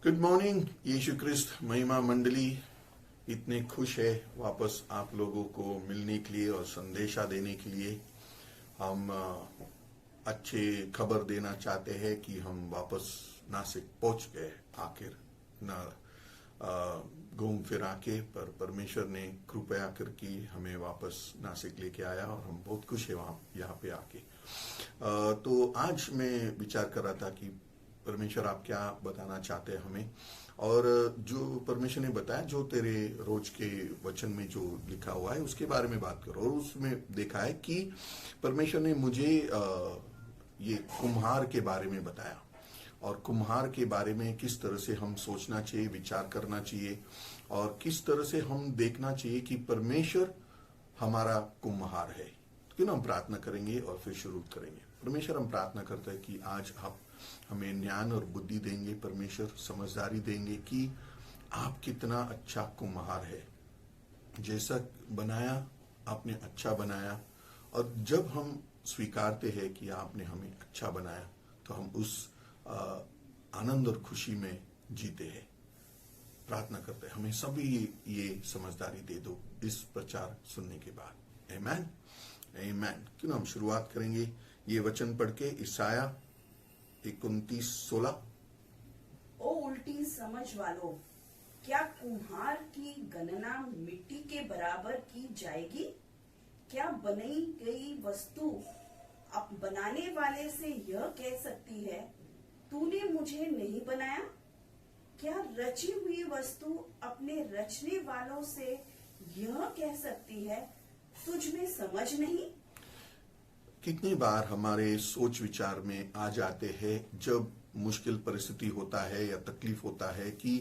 Good morning. यीशु क्रिस्त महिमा मंडली इतने खुश है वापस आप लोगों को मिलने के लिए और संदेशा देने के लिए। हम अच्छे खबर देना चाहते हैं कि हम वापस नासिक पहुंच गए आखिर ना घूम फिर आके, पर परमेश्वर ने कृपया करके हमें वापस नासिक लेके आया और हम बहुत खुश है वहाँ यहाँ पे आके। तो आज मैं विचार कर रहा था कि परमेश्वर आप क्या बताना चाहते हैं हमें, और जो परमेश्वर ने बताया, जो तेरे रोज के वचन में जो लिखा हुआ है उसके बारे में बात करो। और उसमें देखा है कि परमेश्वर ने मुझे ये कुम्हार के बारे में बताया, और कुम्हार के बारे में किस तरह से हम सोचना चाहिए, विचार करना चाहिए, और किस तरह से हम देखना चाहिए कि परमेश्वर हमारा कुम्हार है। क्यों ना हम प्रार्थना करेंगे और फिर शुरू करेंगे। परमेश्वर, हम प्रार्थना करते हैं कि आज आप हमें ज्ञान और बुद्धि देंगे, परमेश्वर समझदारी देंगे कि आप कितना अच्छा कुम्हार है। जैसा बनाया आपने अच्छा बनाया, और जब हम स्वीकारते हैं कि आपने हमें अच्छा बनाया तो हम उस आनंद और खुशी में जीते हैं। प्रार्थना करते हैं हमें सभी ये समझदारी दे दो इस प्रचार सुनने के बाद। आमीन आमीन। क्यों ना हम शुरुआत करेंगे ये वचन पढ़ के, ईसाया 29:16। ओ उल्टी समझ वालों, क्या कुम्हार की गणना मिट्टी के बराबर की जाएगी? क्या बनाई गई वस्तु अब बनाने वाले से यह कह सकती है, तूने मुझे नहीं बनाया? क्या रची हुई वस्तु अपने रचने वालों से यह कह सकती है, तुझ में समझ नहीं? कितनी बार हमारे सोच विचार में आ जाते हैं जब मुश्किल परिस्थिति होता है या तकलीफ होता है कि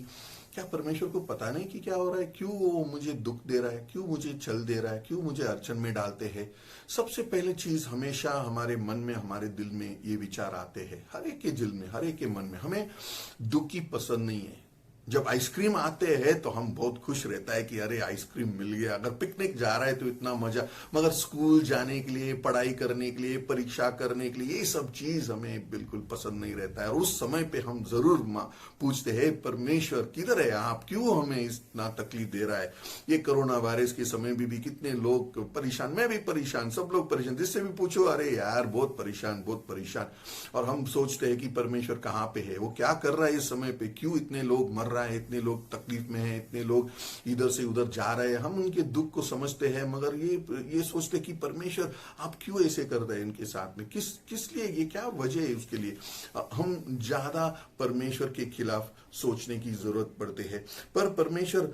क्या परमेश्वर को पता नहीं कि क्या हो रहा है, क्यों वो मुझे दुख दे रहा है, क्यों मुझे छल दे रहा है, क्यों मुझे अड़चन में डालते हैं। सबसे पहले चीज हमेशा हमारे मन में, हमारे दिल में ये विचार आते हैं। हर एक के दिल में, हर एक के मन में हमें दुखी पसंद नहीं है। जब आइसक्रीम आते हैं तो हम बहुत खुश रहता है कि अरे आइसक्रीम मिल गया। अगर पिकनिक जा रहा है तो इतना मजा, मगर स्कूल जाने के लिए, पढ़ाई करने के लिए, परीक्षा करने के लिए, ये सब चीज हमें बिल्कुल पसंद नहीं रहता है। और उस समय पे हम जरूर पूछते हैं, परमेश्वर किधर है आप, क्यों हमें इतना तकलीफ दे रहा है। ये कोरोना वायरस के समय भी कितने लोग परेशान, मैं भी परेशान, सब लोग परेशान, जिससे भी पूछो अरे यार बहुत परेशान, बहुत परेशान। और हम सोचते हैं कि परमेश्वर कहाँ पे है, वो क्या कर रहा है इस समय पे, क्यों इतने लोग मर रहा है, इतने लोग तकलीफ में हैं, इतने लोग इधर से उधर जा रहे हैं। हम उनके दुख को समझते हैं, मगर ये सोचते कि परमेश्वर आप क्यों ऐसे कर रहे हैं इनके साथ में, किस लिए, ये क्या वजह है उसके लिए। हम ज्यादा परमेश्वर के खिलाफ सोचने की जरूरत पड़ती है। पर परमेश्वर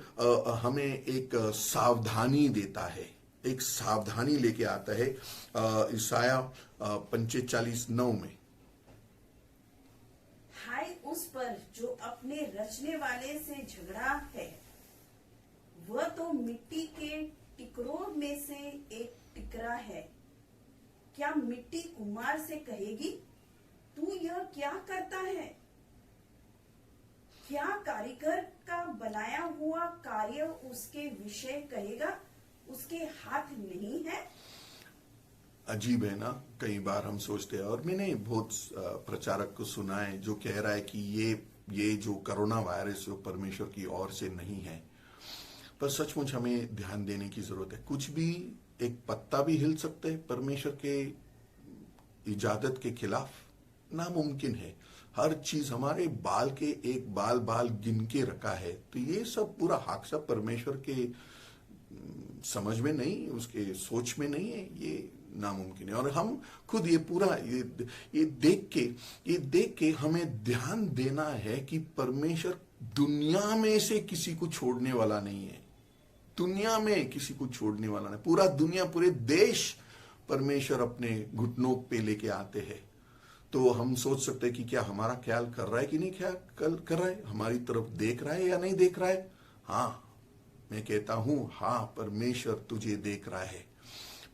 हमें एक सावधानी देता है, एक सावधानी लेके आता है। ईसाया 45:9 में, हाय उस पर जो अपने रचने वाले से झगड़ा है, वह तो मिट्टी के टिकरों में से एक टिकरा है। क्या मिट्टी कुम्हार से कहेगी, तू यह क्या करता है? क्या कारीगर का बनाया हुआ कार्य उसके विषय कहेगा, उसके हाथ नहीं है? अजीब है ना। कई बार हम सोचते हैं, और मैंने बहुत प्रचारक को सुना है जो कह रहा है कि ये जो कोरोना वायरस जो परमेश्वर की ओर से नहीं है। पर सचमुच हमें ध्यान देने की जरूरत है। कुछ भी, एक पत्ता भी हिल सकते हैं परमेश्वर के इजाजत के खिलाफ, नामुमकिन है। हर चीज, हमारे बाल के एक बाल गिन के रखा है, तो ये सब पूरा हक सब परमेश्वर के समझ में नहीं, उसके सोच में नहीं है, ये नामुमकिन है। और हम खुद ये पूरा ये देख के हमें ध्यान देना है कि परमेश्वर दुनिया में से किसी को छोड़ने वाला नहीं है। दुनिया में किसी को छोड़ने वाला नहीं। पूरा दुनिया, पूरे देश परमेश्वर अपने घुटनों पे लेके आते हैं। तो हम सोच सकते हैं कि क्या हमारा ख्याल कर रहा है कि नहीं ख्याल कर रहा है, हमारी तरफ देख रहा है या नहीं देख रहा है। हाँ, मैं कहता हूं, हाँ, परमेश्वर तुझे देख रहा है,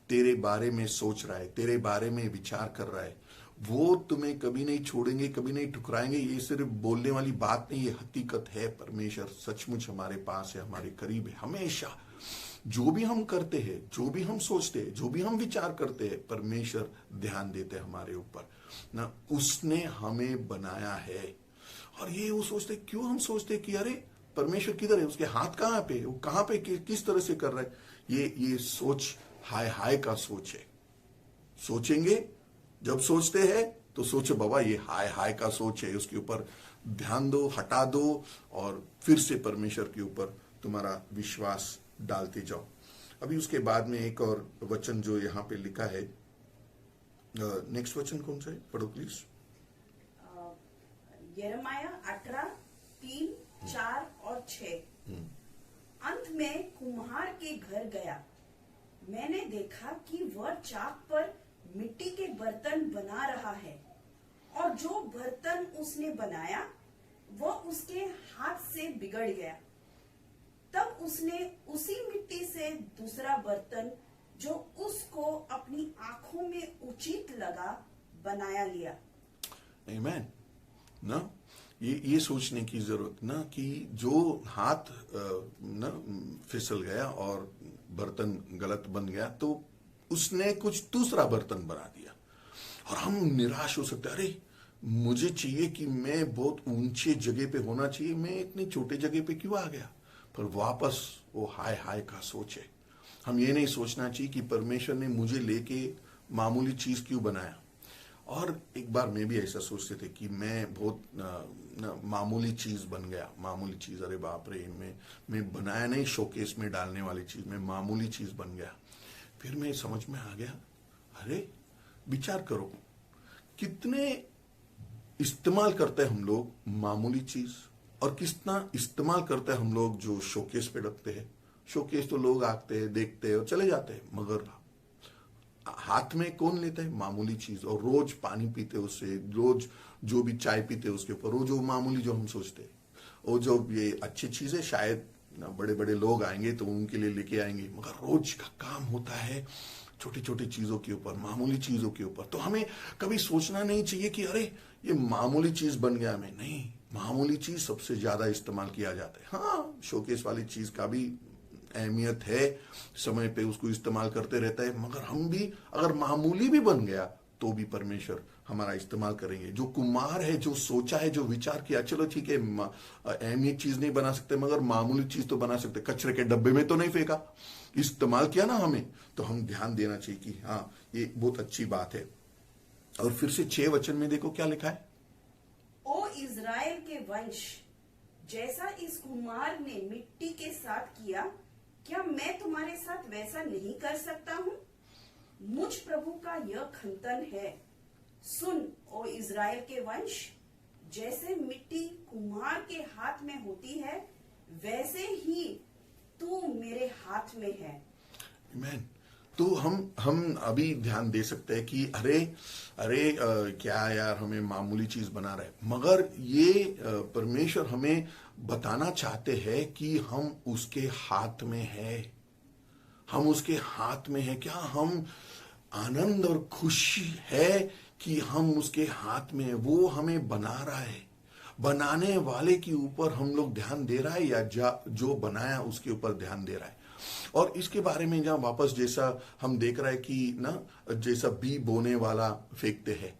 तेरे बारे में सोच रहा है, तेरे बारे में विचार कर रहा है। वो तुम्हें कभी नहीं छोड़ेंगे, कभी नहीं ठुकराएंगे। ये सिर्फ बोलने वाली बात नहीं, ये हकीकत है। परमेश्वर सचमुच हमारे पास है, हमारे करीब है हमेशा। जो भी हम करते हैं, जो भी हम सोचते हैं, जो भी हम विचार करते हैं, परमेश्वर ध्यान देते हैं हमारे ऊपर ना। उसने हमें बनाया है, और ये वो सोचते, क्यों हम सोचते कि अरे परमेश्वर किधर है, उसके हाथ कहाँ पे, वो कहाँ पे किस तरह से कर रहा है। ये सोच हाय हाय का सोच है। सोचेंगे, जब सोचते हैं तो सोचो बाबा ये हाय हाय का सोच है, उसके ऊपर ध्यान दो, हटा दो और फिर से परमेश्वर के ऊपर तुम्हारा विश्वास डालते जाओ। अभी उसके बाद में एक और वचन जो यहाँ पे लिखा है, नेक्स्ट वचन कौन सा है, पढ़ो प्लीज। यिर्मयाह 18:3, 4 और 6। अंत में कुम्हार के घर गया, मैंने देखा कि वह चाक पर मिट्टी के बर्तन बना रहा है, और जो बर्तन उसने बनाया वह उसके हाथ से बिगड़ गया। तब उसने उसी मिट्टी से दूसरा बर्तन, जो उसको अपनी आंखों में उचित लगा, बनाया लिया। आमीन ना। ये सोचने की जरूरत ना कि जो हाथ ना फिसल गया और बर्तन गलत बन गया, तो उसने कुछ दूसरा बर्तन बना दिया। और हम निराश हो सकते, अरे मुझे चाहिए कि मैं बहुत ऊंचे जगह पे होना चाहिए, मैं इतनी छोटे जगह पे क्यों आ गया। पर वापस वो हाय हाय का सोच है। हम ये नहीं सोचना चाहिए कि परमेश्वर ने मुझे लेके मामूली चीज क्यों बनाया। और एक बार मैं भी ऐसा सोचते थे कि मैं बहुत मामूली चीज बन गया, मामूली चीज, अरे बाप रे, मैं बनाया नहीं शोकेस में डालने वाली चीज, मैं मामूली चीज बन गया। फिर मैं समझ में आ गया, अरे विचार करो कितने इस्तेमाल करते हैं हम लोग मामूली चीज, और कितना इस्तेमाल करते हैं हम लोग जो शोकेस पे रखते हैं। शोकेस तो लोग आते हैं, देखते हैं और चले जाते हैं, मगर हाथ में कौन लेता है मामूली चीज, और रोज पानी पीते उससे, रोज जो भी चाय पीते उसके ऊपर, वो जो मामूली जो हम सोचते हैं, वो जो ये अच्छी चीज है, शायद ना बड़े बड़े लोग आएंगे तो उनके लिए लेके आएंगे, मगर रोज का काम होता है छोटी छोटी चीजों के ऊपर, मामूली चीजों के ऊपर। तो हमें कभी सोचना नहीं चाहिए कि अरे ये मामूली चीज बन गया मैं, नहीं, मामूली चीज सबसे ज्यादा इस्तेमाल किया जाता है। हाँ, शोकेस वाली चीज का भी अहमियत है, समय पे उसको इस्तेमाल करते रहता है, मगर हम भी अगर मामूली भी बन गया तो भी परमेश्वर हमारा इस्तेमाल करेंगे। जो कुम्हार है, जो सोचा है, जो विचार किया, चलो ठीक है अहमियत चीज नहीं बना सकते मगर मामूली चीज तो बना सकते, कचरे के डब्बे में तो नहीं फेंका, इस्तेमाल किया ना हमें, तो हम ध्यान देना चाहिए कि हाँ ये बहुत अच्छी बात है। और फिर से 6 वचन में देखो क्या लिखा है, ओ इज़राइल के वंश, जैसा इस कुम्हार ने मिट्टी के साथ किया, क्या मैं तुम्हारे साथ वैसा नहीं कर सकता हूँ? मुझ प्रभु का यह खंतन है, सुन ओ इज़राइल के वंश, जैसे मिट्टी कुम्हार के हाथ में होती है, वैसे ही तू मेरे हाथ में है। आमीन। तो हम अभी ध्यान दे सकते हैं कि अरे क्या यार हमें मामूली चीज बना रहे, मगर ये परमेश्वर हमें बताना चाहते हैं कि हम उसके हाथ में है, हम उसके हाथ में है। क्या हम आनंद और खुशी है कि हम उसके हाथ में है, वो हमें बना रहा है। बनाने वाले के ऊपर हम लोग ध्यान दे रहा है या जो बनाया उसके ऊपर ध्यान दे रहा है। और इसके बारे में जहां वापस जैसा हम देख रहे हैं कि ना, जैसा बी बोने वाला फेंकते हैं,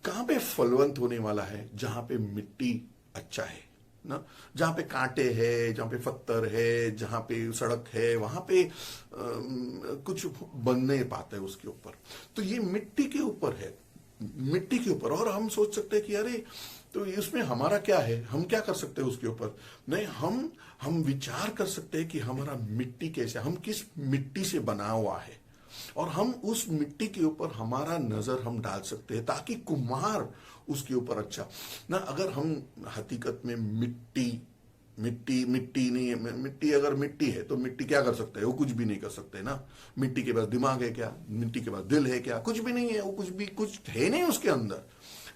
कहां पे फलवंत होने वाला है, जहां पे मिट्टी अच्छा है ना, जहां पे कांटे है, जहां पे पत्थर है, जहां पे सड़क है, वहां पे कुछ बन नहीं पाता है उसके ऊपर। तो ये मिट्टी के ऊपर है, मिट्टी के ऊपर। और हम सोच सकते हैं कि अरे तो इसमें हमारा क्या है, हम क्या कर सकते हैं उसके ऊपर। नहीं, हम विचार कर सकते हैं कि हमारा मिट्टी कैसे, हम किस मिट्टी से बना हुआ है, और हम उस मिट्टी के ऊपर हमारा नजर हम डाल सकते हैं, ताकि कुम्हार उसके ऊपर अच्छा ना। अगर हम हकीकत में मिट्टी नहीं है, मिट्टी अगर मिट्टी है तो मिट्टी क्या कर सकते है, वो कुछ भी नहीं कर सकते ना। मिट्टी के पास दिमाग है क्या, मिट्टी के पास दिल है क्या, कुछ भी नहीं है, वो कुछ है नहीं उसके अंदर।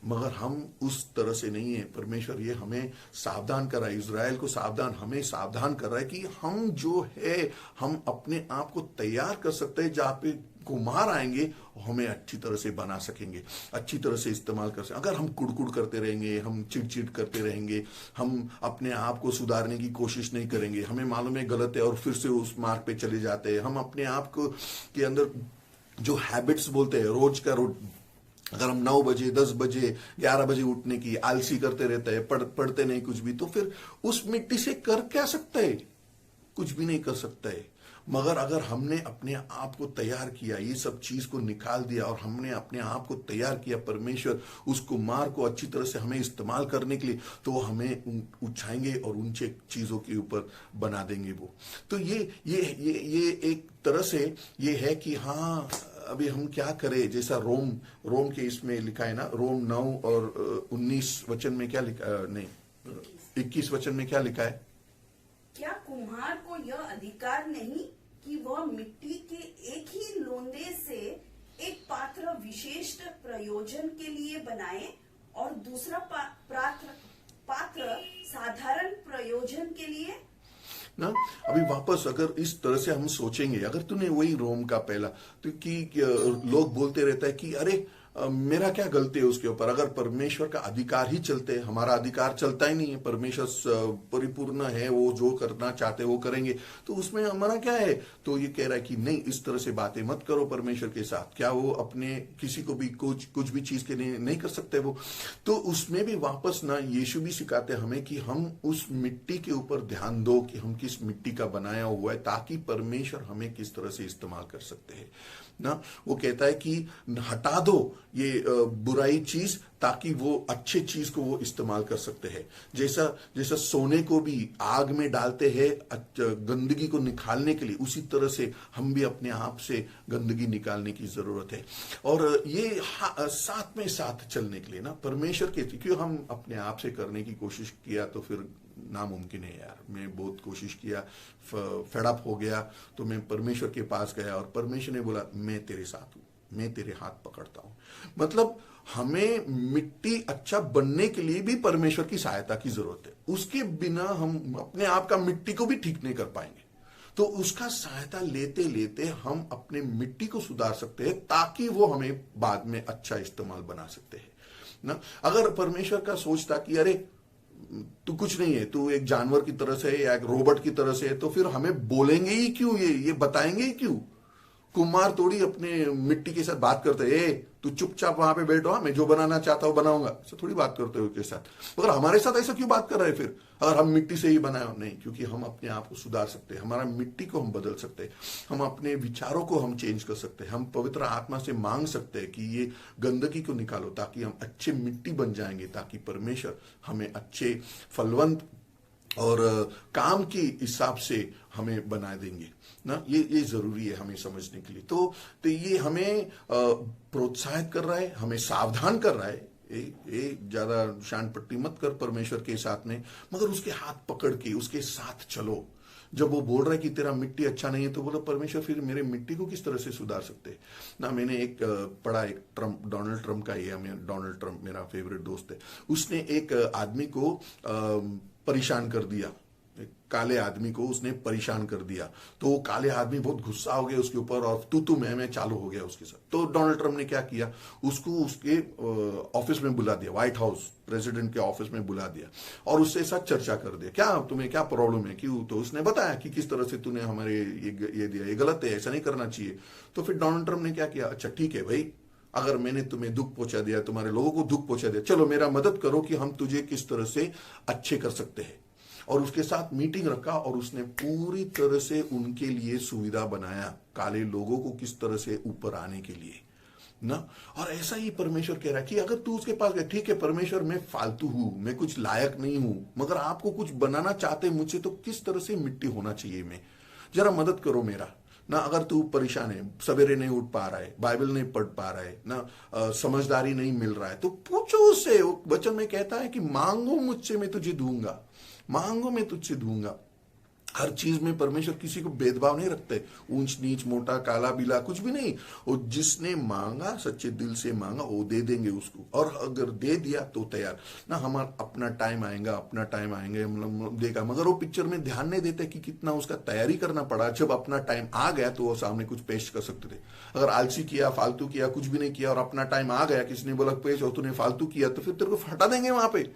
मगर हम उस तरह से नहीं है। परमेश्वर ये हमें सावधान कर रहा है, इज़राइल को सावधान, हमें सावधान कर रहा है कि हम जो है, हम अपने आप को तैयार कर सकते हैं, जहां पे कुम्हार आएंगे हमें अच्छी तरह से बना सकेंगे, अच्छी तरह से इस्तेमाल कर सकेंगे। अगर हम कुड़कुड़ करते रहेंगे, हम चिड़चिड़ करते रहेंगे, हम अपने आप को सुधारने की कोशिश नहीं करेंगे, हमें मालूम है गलत है और फिर से उस मार्ग पे चले जाते हैं, हम अपने आप को के अंदर जो हैबिट्स बोलते हैं, रोज का अगर हम 9 बजे 10 बजे 11 बजे उठने की आलसी करते रहते हैं, पढ़ते नहीं कुछ भी, तो फिर उस मिट्टी से कर क्या सकता है? कुछ भी नहीं कर सकता है। मगर अगर हमने अपने आप को तैयार किया, ये सब चीज को निकाल दिया और हमने अपने आप को तैयार किया, परमेश्वर उस कुम्हार को अच्छी तरह से हमें इस्तेमाल करने के लिए, तो वो हमें उठाएंगे और ऊंचे चीजों के ऊपर बना देंगे वो। तो ये एक तरह से ये है कि हाँ, अभी हम क्या करें, जैसा रोम के इसमें लिखा है ना, रोम 9 और 19 वचन में क्या लिखा, नहीं 21 वचन में क्या लिखा है? क्या कुम्हार को यह अधिकार नहीं कि वह मिट्टी के एक ही लोंदे से एक पात्र विशिष्ट प्रयोजन के लिए बनाए और दूसरा पात्र साधारण प्रयोजन के लिए? ना अभी वापस अगर इस तरह से हम सोचेंगे, अगर तूने वही रोम का पहला, तो कि लोग बोलते रहता है कि अरे मेरा क्या गलती है उसके ऊपर, अगर परमेश्वर का अधिकार ही चलते, हमारा अधिकार चलता ही नहीं है, परमेश्वर परिपूर्ण है, वो जो करना चाहते वो करेंगे, तो उसमें हमारा क्या है? तो ये कह रहा है कि नहीं, इस तरह से बातें मत करो परमेश्वर के साथ। क्या वो अपने किसी को भी कुछ भी चीज के लिए नहीं कर सकते वो? तो उसमें भी वापस ना यीशु भी सिखाते हमें कि हम उस मिट्टी के ऊपर ध्यान दो कि हम किस मिट्टी का बनाया हुआ है, ताकि परमेश्वर हमें किस तरह से इस्तेमाल कर सकते हैं ना। वो कहता है कि हटा दो ये बुराई चीज, ताकि वो अच्छे चीज को वो इस्तेमाल कर सकते हैं। जैसा सोने को भी आग में डालते हैं गंदगी को निकालने के लिए, उसी तरह से हम भी अपने आप से गंदगी निकालने की जरूरत है। और ये साथ में साथ चलने के लिए ना, परमेश्वर के, क्योंकि हम अपने आप से करने की कोशिश किया तो फिर नामुमकिन है यार। मैं बहुत कोशिश किया, फेडअप हो गया, तो मैं परमेश्वर के पास गया और परमेश्वर ने बोला मैं तेरे साथ हूं, मैं तेरे हाथ पकड़ता हूं। मतलब हमें मिट्टी अच्छा बनने के लिए भी परमेश्वर की सहायता की जरूरत है। उसके बिना हम अपने आप का मिट्टी को भी ठीक नहीं कर पाएंगे। तो उसका सहायता लेते लेते हम अपने मिट्टी को सुधार सकते हैं, ताकि वो हमें बाद में अच्छा इस्तेमाल बना सकते हैं ना। अगर परमेश्वर का सोच था कि अरे तू कुछ नहीं है, तू एक जानवर की तरह से या एक रोबोट की तरह से है, तो फिर हमें बोलेंगे ही क्यों, ये बताएंगे ही क्यों? कुम्हार थोड़ी अपने मिट्टी के साथ बात करते हैं, ए तू चुपचाप वहां पे बैठो, मैं जो बनाना चाहता हूं बनाऊंगा, ऐसा थोड़ी बात करते हो उसके साथ। मगर हमारे साथ ऐसा क्यों बात कर रहे हैं फिर, अगर हम मिट्टी से ही बनाए हो? नहीं, क्योंकि हम अपने आप को सुधार सकते हैं, हमारा मिट्टी को हम बदल सकते हैं, हम अपने विचारों को हम चेंज कर सकते हैं, हम पवित्र आत्मा से मांग सकते हैं कि ये गंदगी को निकालो, ताकि हम अच्छे मिट्टी बन जाएंगे, ताकि परमेश्वर हमें अच्छे फलवंत और काम के हिसाब से हमें बना देंगे ना। ये जरूरी है हमें समझने के लिए। तो ये हमें प्रोत्साहित कर रहा है, हमें सावधान कर रहा है, ज्यादा शान पट्टी मत कर परमेश्वर के साथ में, मगर उसके हाथ पकड़ के उसके साथ चलो। जब वो बोल रहा है कि तेरा मिट्टी अच्छा नहीं है, तो बोलो परमेश्वर फिर मेरे मिट्टी को किस तरह से सुधार सकते हैं ना। मैंने एक पढ़ा, एक डोनाल्ड ट्रंप का, डोनाल्ड ट्रंप मेरा फेवरेट दोस्त है, उसने एक आदमी को परेशान कर दिया, काले आदमी को उसने परेशान कर दिया। तो वो काले आदमी बहुत गुस्सा हो गया उसके ऊपर और तू मैं चालू हो गया उसके साथ। तो डोनाल्ड ट्रंप ने क्या किया, उसको उसके ऑफिस में बुला दिया, व्हाइट हाउस प्रेसिडेंट के ऑफिस में बुला दिया और उससे साथ चर्चा कर दिया, क्या तुम्हें क्या प्रॉब्लम है, क्यों? तो उसने बताया कि किस तरह से तूने हमारे ये दिया, ये गलत है, ऐसा नहीं करना चाहिए। तो फिर डोनाल्ड ट्रंप ने क्या किया, अच्छा ठीक है भाई, अगर मैंने तुम्हें दुख पहुंचा दिया, तुम्हारे लोगों को दुख पहुंचा दिया, चलो मेरा मदद करो कि हम तुझे किस तरह से अच्छे कर सकते हैं। और उसके साथ मीटिंग रखा और उसने पूरी तरह से उनके लिए सुविधा बनाया, काले लोगों को किस तरह से ऊपर आने के लिए ना। और ऐसा ही परमेश्वर कह रहा है कि अगर तू उसके पास गया, ठीक है परमेश्वर मैं फालतू हूं, मैं कुछ लायक नहीं हूं, मगर आपको कुछ बनाना चाहते मुझसे, तो किस तरह से मिट्टी होना चाहिए, मैं जरा मदद करो मेरा ना। अगर तू परेशान है, सवेरे नहीं उठ पा रहा है, बाइबल नहीं पढ़ पा रहा है ना, समझदारी नहीं मिल रहा है, तो पूछो उससे। वचन में कहता है कि मांगो मुझसे मैं तुझे दूंगा, मांगो मैं तुझसे दूंगा। हर चीज में परमेश्वर किसी को भेदभाव नहीं रखते, ऊंच नीच, मोटा काला बीला, कुछ भी नहीं। और जिसने मांगा, सच्चे दिल से मांगा, वो दे देंगे उसको, और अगर दे दिया तो तैयार ना। हमारा अपना टाइम आएगा, अपना टाइम आएंगे मतलब देगा, मगर वो पिक्चर में ध्यान नहीं देते कि कितना उसका तैयारी करना पड़ा। जब अपना टाइम आ गया तो वो सामने कुछ पेश कर सकते थे। अगर आलसी किया, फालतू किया, कुछ भी नहीं किया, और अपना टाइम आ गया, किसी ने बोला पेश और तूने फालतू किया, तो फिर तेरे को हटा देंगे वहां पे,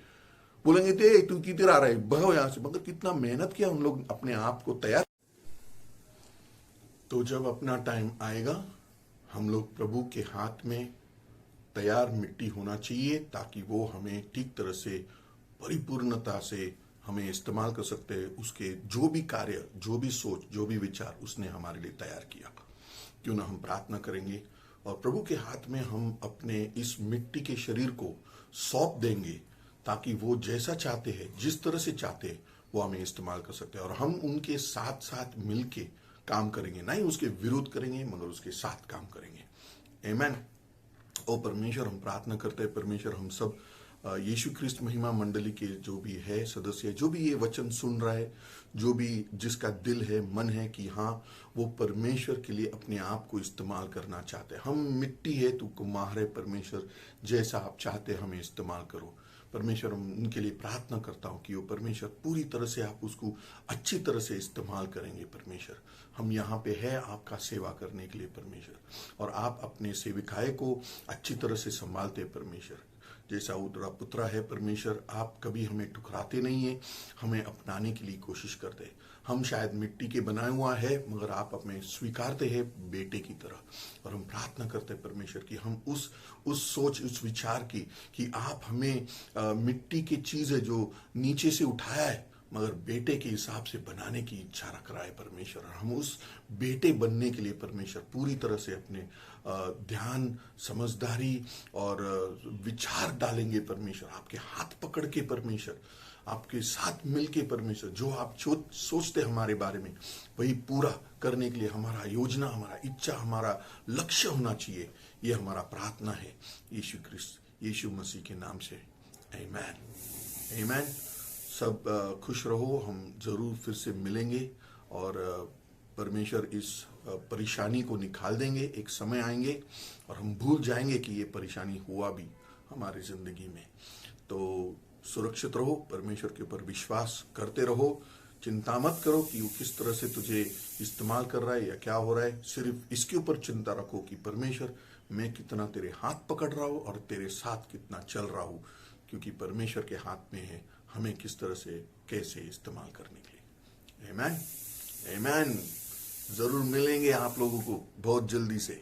बोलेंगे ते तू किधर आ रहा है, भगो यहां से। मगर कितना मेहनत किया उन लोग अपने आप को तैयार। तो जब अपना टाइम आएगा, हम लोग प्रभु के हाथ में तैयार मिट्टी होना चाहिए, ताकि वो हमें ठीक तरह से परिपूर्णता से हमें इस्तेमाल कर सकते हैं। उसके जो भी कार्य, जो भी सोच, जो भी विचार उसने हमारे लिए तैयार किया। क्यों ना हम प्रार्थना करेंगे और प्रभु के हाथ में हम अपने इस मिट्टी के शरीर को सौंप देंगे, ताकि वो जैसा चाहते हैं, जिस तरह से चाहते हैं, वो हमें इस्तेमाल कर सकते हैं। और हम उनके साथ साथ मिलके काम करेंगे, ना ही उसके विरोध करेंगे, मगर उसके साथ काम करेंगे। आमीन। ओ परमेश्वर, हम प्रार्थना करते हैं परमेश्वर, हम सब यीशु ख्रिस्त महिमा मंडली के जो भी है सदस्य, जो भी ये वचन सुन रहा है, जो भी जिसका दिल है, मन है कि हाँ वो परमेश्वर के लिए अपने आप को इस्तेमाल करना चाहते हैं। हम मिट्टी है, तू कुम्हार है परमेश्वर, जैसा आप चाहते हमें इस्तेमाल करो परमेश्वर। हम उनके लिए प्रार्थना करता हूँ कि वो परमेश्वर पूरी तरह से आप उसको अच्छी तरह से इस्तेमाल करेंगे परमेश्वर। हम यहाँ पे है आपका सेवा करने के लिए परमेश्वर, और आप अपने सेविकाए को अच्छी तरह से संभालते परमेश्वर। जैसा उतरा पुत्रा है परमेश्वर, आप कभी हमें ठुकराते नहीं है, हमें अपनाने के लिए कोशिश करते हैं। हम शायद मिट्टी के बनाए हुआ है, मगर आप हमें स्वीकारते हैं बेटे की तरह। और हम प्रार्थना करते हैं परमेश्वर कि हम उस सोच, उस विचार की कि आप हमें मिट्टी की चीज है जो नीचे से उठाया है, मगर बेटे के हिसाब से बनाने की इच्छा रख रहा है परमेश्वर। हम उस बेटे बनने के लिए परमेश्वर पूरी तरह से अपने ध्यान, समझदारी और विचार डालेंगे परमेश्वर, आपके हाथ पकड़ के परमेश्वर, आपके साथ मिलके परमेश्वर। जो आप सोचते हमारे बारे में, वही पूरा करने के लिए हमारा योजना, हमारा इच्छा, हमारा लक्ष्य होना चाहिए। ये हमारा प्रार्थना है यीशु ख्रिस्त, यीशु मसीह के नाम से। आमीन। आमीन। सब खुश रहो। हम जरूर फिर से मिलेंगे और परमेश्वर इस परेशानी को निकाल देंगे। एक समय आएंगे और हम भूल जाएंगे कि ये परेशानी हुआ भी हमारी जिंदगी में। तो सुरक्षित रहो, परमेश्वर के ऊपर विश्वास करते रहो। चिंता मत करो कि वो किस तरह से तुझे इस्तेमाल कर रहा है या क्या हो रहा है। सिर्फ इसके ऊपर चिंता रखो कि परमेश्वर, मैं कितना तेरे हाथ पकड़ रहा हूं और तेरे साथ कितना चल रहा हूं, क्योंकि परमेश्वर के हाथ में है हमें किस तरह से, कैसे इस्तेमाल करने के लिए। आमीन। आमीन। जरूर मिलेंगे आप लोगों को बहुत जल्दी से।